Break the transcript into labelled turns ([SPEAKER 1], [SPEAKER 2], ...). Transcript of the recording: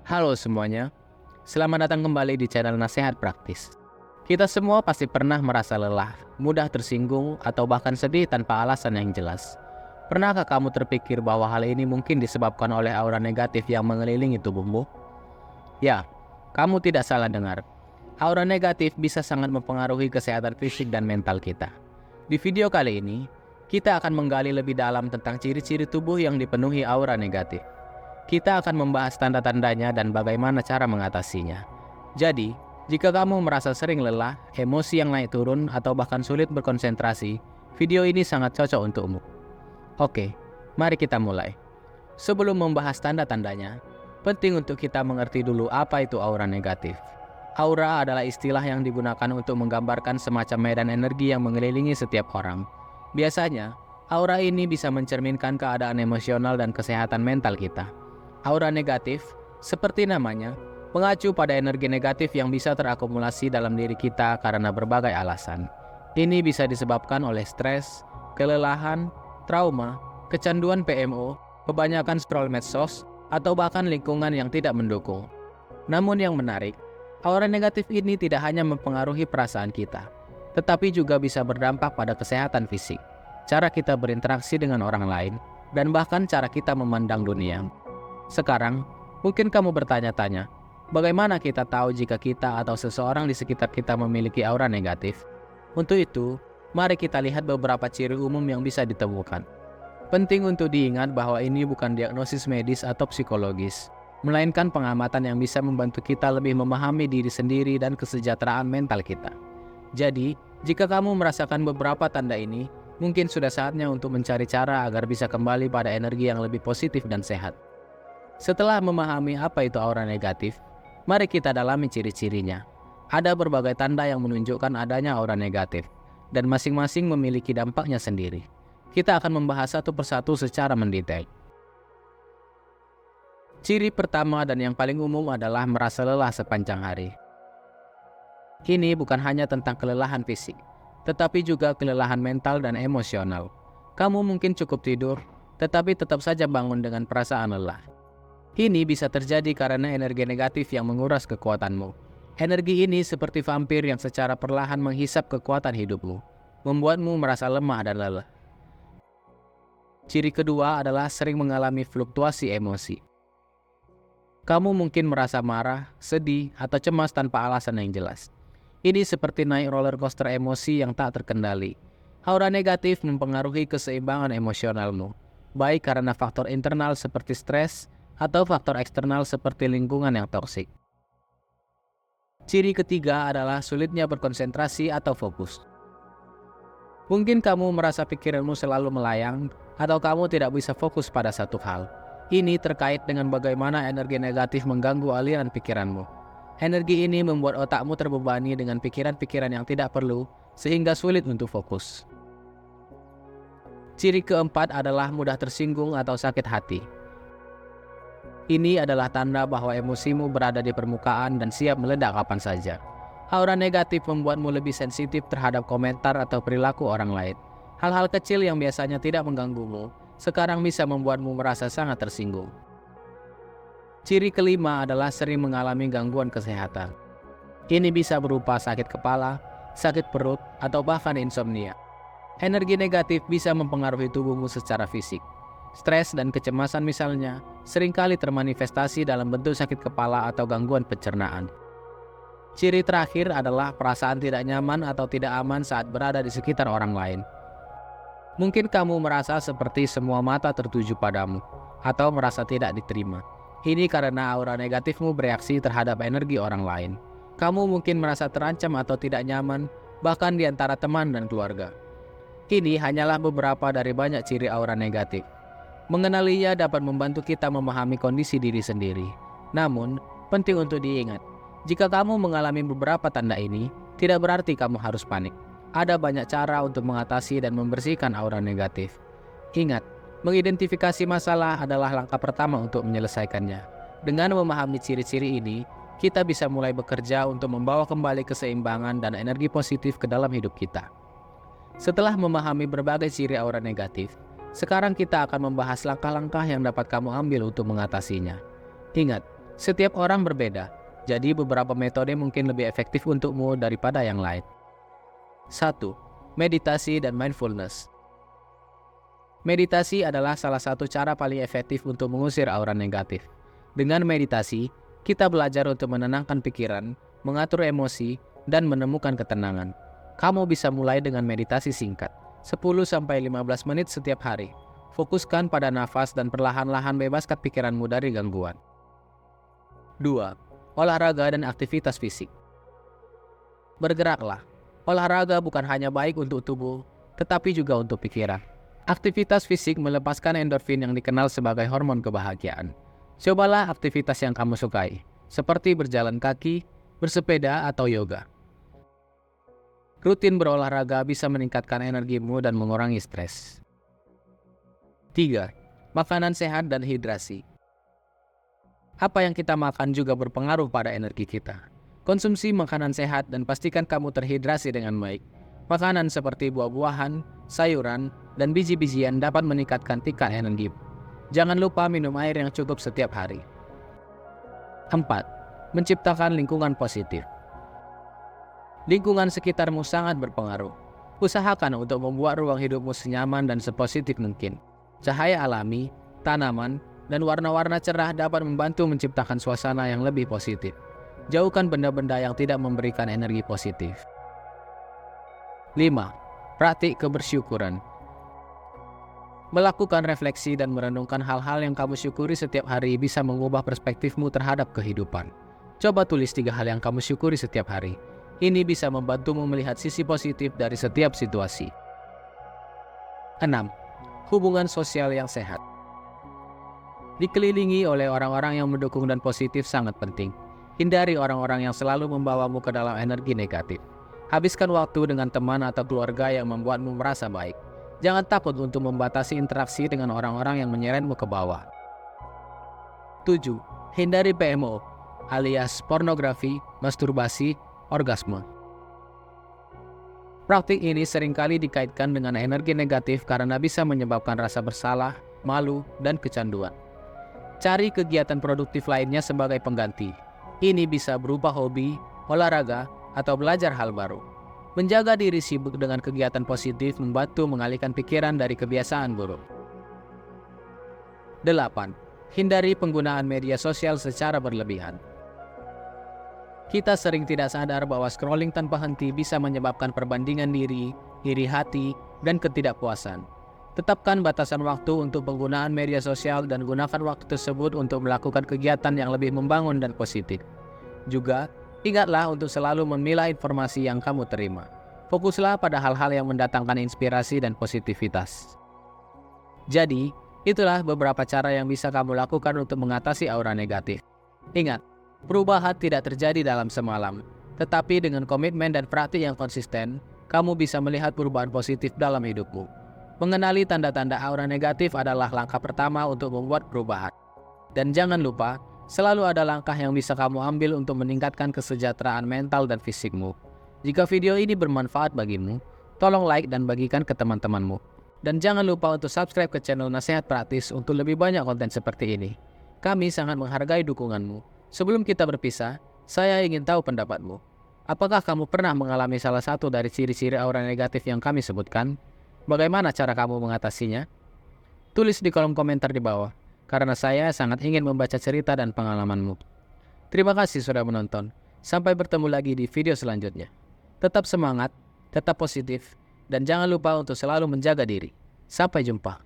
[SPEAKER 1] Halo semuanya, selamat datang kembali di channel Nasihat Praktis. Kita semua pasti pernah merasa lelah, mudah tersinggung, atau bahkan sedih tanpa alasan yang jelas. Pernahkah kamu terpikir bahwa hal ini mungkin disebabkan oleh aura negatif yang mengelilingi tubuhmu? Ya, kamu tidak salah dengar. Aura negatif bisa sangat mempengaruhi kesehatan fisik dan mental kita. Di video kali ini, kita akan menggali lebih dalam tentang ciri-ciri tubuh yang dipenuhi aura negatif. Kita akan membahas tanda-tandanya dan bagaimana cara mengatasinya. Jadi, jika kamu merasa sering lelah, emosi yang naik turun, atau bahkan sulit berkonsentrasi, video ini sangat cocok untukmu. Oke, mari kita mulai. Sebelum membahas tanda-tandanya, penting untuk kita mengerti dulu apa itu aura negatif. Aura adalah istilah yang digunakan untuk menggambarkan semacam medan energi yang mengelilingi setiap orang. Biasanya, aura ini bisa mencerminkan keadaan emosional dan kesehatan mental kita. Aura negatif, seperti namanya, mengacu pada energi negatif yang bisa terakumulasi dalam diri kita karena berbagai alasan. Ini bisa disebabkan oleh stres, kelelahan, trauma, kecanduan PMO, kebanyakan scroll medsos, atau bahkan lingkungan yang tidak mendukung. Namun yang menarik, aura negatif ini tidak hanya mempengaruhi perasaan kita, tetapi juga bisa berdampak pada kesehatan fisik, cara kita berinteraksi dengan orang lain, dan bahkan cara kita memandang dunia. Sekarang, mungkin kamu bertanya-tanya, bagaimana kita tahu jika kita atau seseorang di sekitar kita memiliki aura negatif? Untuk itu, mari kita lihat beberapa ciri umum yang bisa ditemukan. Penting untuk diingat bahwa ini bukan diagnosis medis atau psikologis, melainkan pengamatan yang bisa membantu kita lebih memahami diri sendiri dan kesejahteraan mental kita. Jadi, jika kamu merasakan beberapa tanda ini, mungkin sudah saatnya untuk mencari cara agar bisa kembali pada energi yang lebih positif dan sehat. Setelah memahami apa itu aura negatif, mari kita dalami ciri-cirinya. Ada berbagai tanda yang menunjukkan adanya aura negatif, dan masing-masing memiliki dampaknya sendiri. Kita akan membahas satu persatu secara mendetail. Ciri pertama dan yang paling umum adalah merasa lelah sepanjang hari. Ini bukan hanya tentang kelelahan fisik, tetapi juga kelelahan mental dan emosional. Kamu mungkin cukup tidur, tetapi tetap saja bangun dengan perasaan lelah. Ini bisa terjadi karena energi negatif yang menguras kekuatanmu. Energi ini seperti vampir yang secara perlahan menghisap kekuatan hidupmu, membuatmu merasa lemah dan lelah. Ciri kedua adalah sering mengalami fluktuasi emosi. Kamu mungkin merasa marah, sedih, atau cemas tanpa alasan yang jelas. Ini seperti naik roller coaster emosi yang tak terkendali. Aura negatif mempengaruhi keseimbangan emosionalmu, baik karena faktor internal seperti stres, atau faktor eksternal seperti lingkungan yang toksik. Ciri ketiga adalah sulitnya berkonsentrasi atau fokus. Mungkin kamu merasa pikiranmu selalu melayang, atau kamu tidak bisa fokus pada satu hal. Ini terkait dengan bagaimana energi negatif mengganggu aliran pikiranmu. Energi ini membuat otakmu terbebani dengan pikiran-pikiran yang tidak perlu, sehingga sulit untuk fokus. Ciri keempat adalah mudah tersinggung atau sakit hati. Ini adalah tanda bahwa emosimu berada di permukaan dan siap meledak kapan saja. Aura negatif membuatmu lebih sensitif terhadap komentar atau perilaku orang lain. Hal-hal kecil yang biasanya tidak mengganggumu, sekarang bisa membuatmu merasa sangat tersinggung. Ciri kelima adalah sering mengalami gangguan kesehatan. Ini bisa berupa sakit kepala, sakit perut, atau bahkan insomnia. Energi negatif bisa mempengaruhi tubuhmu secara fisik. Stres dan kecemasan misalnya, seringkali termanifestasi dalam bentuk sakit kepala atau gangguan pencernaan. Ciri terakhir adalah perasaan tidak nyaman atau tidak aman saat berada di sekitar orang lain. Mungkin kamu merasa seperti semua mata tertuju padamu, atau merasa tidak diterima. Ini karena aura negatifmu bereaksi terhadap energi orang lain. Kamu mungkin merasa terancam atau tidak nyaman, bahkan di antara teman dan keluarga. Ini hanyalah beberapa dari banyak ciri aura negatif. Mengenalinya dapat membantu kita memahami kondisi diri sendiri. Namun, penting untuk diingat, jika kamu mengalami beberapa tanda ini, tidak berarti kamu harus panik. Ada banyak cara untuk mengatasi dan membersihkan aura negatif. Ingat, mengidentifikasi masalah adalah langkah pertama untuk menyelesaikannya. Dengan memahami ciri-ciri ini, kita bisa mulai bekerja untuk membawa kembali keseimbangan dan energi positif ke dalam hidup kita. Setelah memahami berbagai ciri aura negatif, sekarang kita akan membahas langkah-langkah yang dapat kamu ambil untuk mengatasinya. Ingat, Setiap orang berbeda, jadi beberapa metode mungkin lebih efektif untukmu daripada yang lain. 1. Meditasi dan mindfulness. Meditasi adalah salah satu cara paling efektif untuk mengusir aura negatif. Dengan meditasi, kita belajar untuk menenangkan pikiran, mengatur emosi, dan menemukan ketenangan. Kamu bisa mulai dengan meditasi singkat, 10-15 menit setiap hari. Fokuskan pada nafas dan perlahan-lahan bebaskan pikiranmu dari gangguan. 2. Olahraga dan aktivitas fisik. Bergeraklah. Olahraga bukan hanya baik untuk tubuh, tetapi juga untuk pikiran. Aktivitas fisik melepaskan endorfin yang dikenal sebagai hormon kebahagiaan. Cobalah aktivitas yang kamu sukai, seperti berjalan kaki, bersepeda, atau yoga. Rutin berolahraga bisa meningkatkan energimu dan mengurangi stres. 3. Makanan sehat dan hidrasi. Apa yang kita makan juga berpengaruh pada energi kita. Konsumsi makanan sehat dan pastikan kamu terhidrasi dengan baik. Makanan seperti buah-buahan, sayuran, dan biji-bijian dapat meningkatkan tingkat energi. Jangan lupa minum air yang cukup setiap hari. 4. Menciptakan lingkungan positif. Lingkungan sekitarmu sangat berpengaruh. Usahakan untuk membuat ruang hidupmu senyaman dan sepositif mungkin. Cahaya alami, tanaman, dan warna-warna cerah dapat membantu menciptakan suasana yang lebih positif. Jauhkan benda-benda yang tidak memberikan energi positif. 5. Praktik kebersyukuran. Melakukan refleksi dan merenungkan hal-hal yang kamu syukuri setiap hari bisa mengubah perspektifmu terhadap kehidupan. Coba tulis 3 hal yang kamu syukuri setiap hari. Ini bisa membantumu melihat sisi positif dari setiap situasi. 6. Hubungan sosial yang sehat. Dikelilingi oleh orang-orang yang mendukung dan positif sangat penting. Hindari orang-orang yang selalu membawamu ke dalam energi negatif. Habiskan waktu dengan teman atau keluarga yang membuatmu merasa baik. Jangan takut untuk membatasi interaksi dengan orang-orang yang menyeretmu ke bawah. 7. Hindari PMO, alias pornografi, masturbasi, orgasme. Praktik ini seringkali dikaitkan dengan energi negatif karena bisa menyebabkan rasa bersalah, malu, dan kecanduan. Cari kegiatan produktif lainnya sebagai pengganti. Ini bisa berupa hobi, olahraga, atau belajar hal baru. Menjaga diri sibuk dengan kegiatan positif membantu mengalihkan pikiran dari kebiasaan buruk. 8. Hindari penggunaan media sosial secara berlebihan. Kita sering tidak sadar bahwa scrolling tanpa henti bisa menyebabkan perbandingan diri, iri hati, dan ketidakpuasan. Tetapkan batasan waktu untuk penggunaan media sosial dan gunakan waktu tersebut untuk melakukan kegiatan yang lebih membangun dan positif. Juga, ingatlah untuk selalu memilah informasi yang kamu terima. Fokuslah pada hal-hal yang mendatangkan inspirasi dan positivitas. Jadi, itulah beberapa cara yang bisa kamu lakukan untuk mengatasi aura negatif. Ingat, perubahan tidak terjadi dalam semalam, tetapi dengan komitmen dan praktik yang konsisten, kamu bisa melihat perubahan positif dalam hidupmu. Mengenali tanda-tanda aura negatif adalah langkah pertama untuk membuat perubahan. Dan jangan lupa, selalu ada langkah yang bisa kamu ambil untuk meningkatkan kesejahteraan mental dan fisikmu. Jika video ini bermanfaat bagimu, tolong like dan bagikan ke teman-temanmu. Dan jangan lupa untuk subscribe ke channel Nasihat Praktis untuk lebih banyak konten seperti ini. Kami sangat menghargai dukunganmu. Sebelum kita berpisah, saya ingin tahu pendapatmu. Apakah kamu pernah mengalami salah satu dari ciri-ciri aura negatif yang kami sebutkan? Bagaimana cara kamu mengatasinya? Tulis di kolom komentar di bawah, karena saya sangat ingin membaca cerita dan pengalamanmu. Terima kasih sudah menonton. Sampai bertemu lagi di video selanjutnya. Tetap semangat, tetap positif, dan jangan lupa untuk selalu menjaga diri. Sampai jumpa.